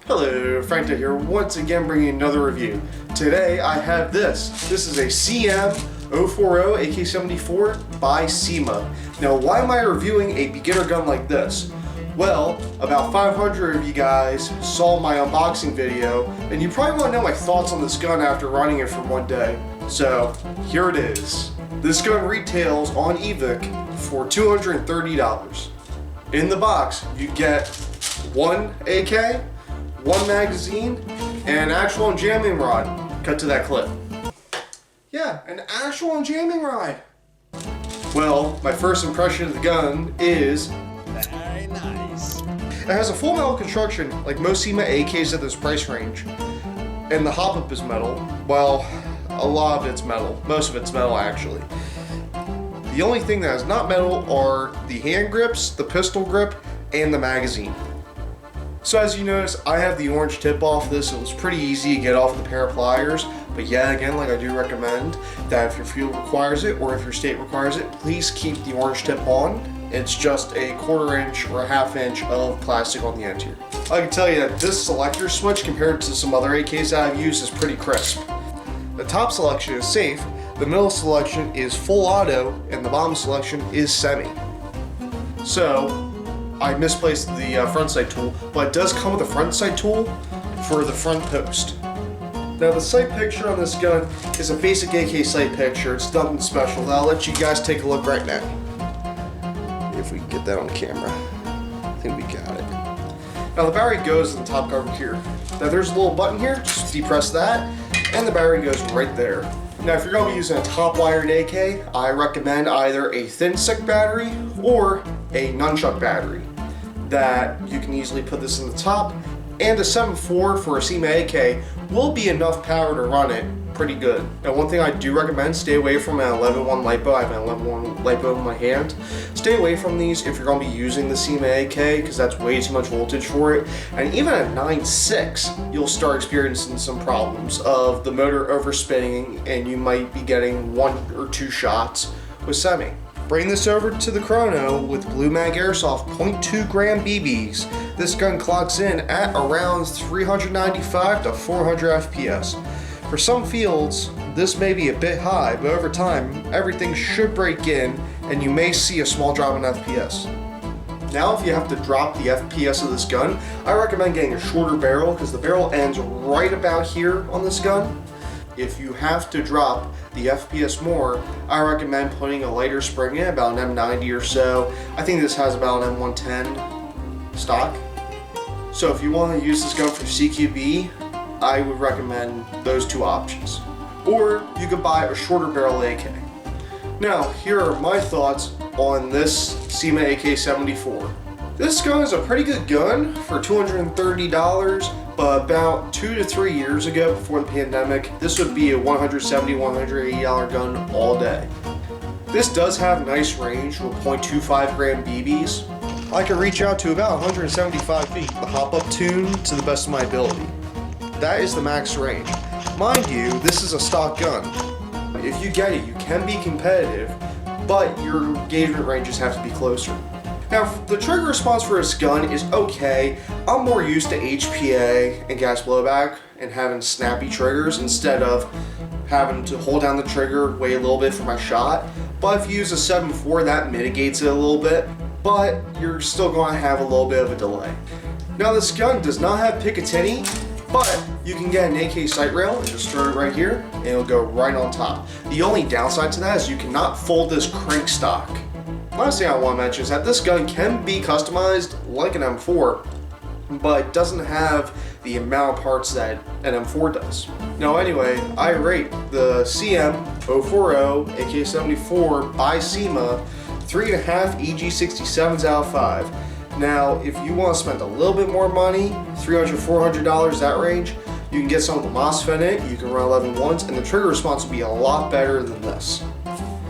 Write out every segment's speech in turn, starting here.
Hello, Frank here, once again bringing another review. Today I have this. This is a CM040 AK-74 by Cyma. Now why am I reviewing a beginner gun like this? Well, about 500 of you guys saw my unboxing video, and you probably want to know my thoughts on this gun after running it for one day. So, here it is. This gun retails on eBay for $230. In the box, you get one AK, one magazine, and an actual jamming rod. Cut to that clip. Yeah, an actual jamming rod. Well, my first impression of the gun is very nice. It has a full metal construction, like most Cyma AKs at this price range. And the hop-up is metal. Well, a lot of it's metal. Most of it's metal, actually. The only thing that is not metal are the hand grips, the pistol grip, and the magazine. So as you notice, I have the orange tip off this. It was pretty easy to get off with a pair of pliers. But yeah, again, like I do recommend that if your field requires it or if your state requires it, please keep the orange tip on. It's just a 1/4 inch or a 1/2 inch of plastic on the end here. I can tell you that this selector switch compared to some other AKs that I've used is pretty crisp. The top selection is safe, the middle selection is full auto, and the bottom selection is semi. So, I misplaced the front sight tool, but it does come with a front sight tool for the front post. Now the sight picture on this gun is a basic AK sight picture. It's nothing special. I'll let you guys take a look right now. If we can get that on camera. I think we got it. Now the battery goes in the top cover here. Now there's a little button here, just depress that, and the battery goes right there. Now if you're going to be using a top wired AK, I recommend either a thin stick battery or a nunchuck battery that you can easily put this in the top, and a 7.4 for a Cyma AK will be enough power to run it pretty good. Now one thing I do recommend, stay away from an 11.1 LiPo. I have an 11.1 LiPo in my hand. Stay away from these if you're going to be using the Cyma AK because that's way too much voltage for it. And even at 9.6, you'll start experiencing some problems of the motor overspinning, and you might be getting 1 or 2 shots with semi. Bring this over to the chrono with Blue Mag Airsoft 0.2 gram BBs. This gun clocks in at around 395 to 400 FPS. For some fields, this may be a bit high, but over time, everything should break in and you may see a small drop in FPS. Now, if you have to drop the FPS of this gun, I recommend getting a shorter barrel because the barrel ends right about here on this gun. If you have to drop the FPS more, I recommend putting a lighter spring in, about an M90 or so. I think this has about an M110 stock. So if you want to use this gun for CQB, I would recommend those two options. Or you could buy a shorter barrel AK. Now, here are my thoughts on this Cyma AK-74. This gun is a pretty good gun for $230, but about 2 to 3 years ago, before the pandemic, this would be a $170, $180 gun all day. This does have nice range with 0.25 gram BBs. I can reach out to about 175 feet, the hop-up tune to the best of my ability. That is the max range. Mind you, this is a stock gun. If you get it, you can be competitive, but your engagement ranges have to be closer. Now, the trigger response for this gun is okay. I'm more used to HPA and gas blowback and having snappy triggers instead of having to hold down the trigger, wait a little bit for my shot. But if you use a 7.4, that mitigates it a little bit, but you're still going to have a little bit of a delay. Now, this gun does not have Picatinny, but you can get an AK sight rail and just throw it right here and it'll go right on top. The only downside to that is you cannot fold this crank stock. Last thing I want to mention is that this gun can be customized like an M4, but it doesn't have the amount of parts that an M4 does. Now anyway, I rate the CM040 AK-74 by Cyma 3.5 EG67s out of 5. Now, if you want to spend a little bit more money, $300, $400, that range, you can get some of the MOSFET in it, you can run 11.1s, and the trigger response will be a lot better than this.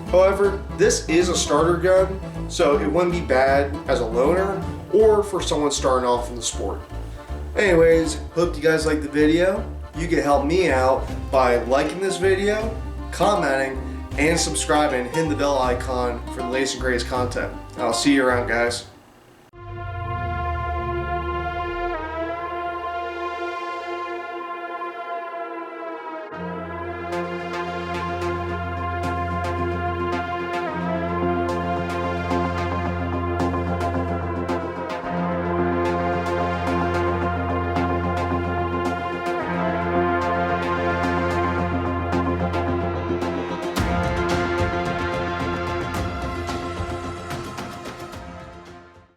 However, this is a starter gun, so it wouldn't be bad as a loaner or for someone starting off in the sport. Anyways, hope you guys liked the video. You can help me out by liking this video, commenting, and subscribing and hitting the bell icon for the latest and greatest content. I'll see you around, guys.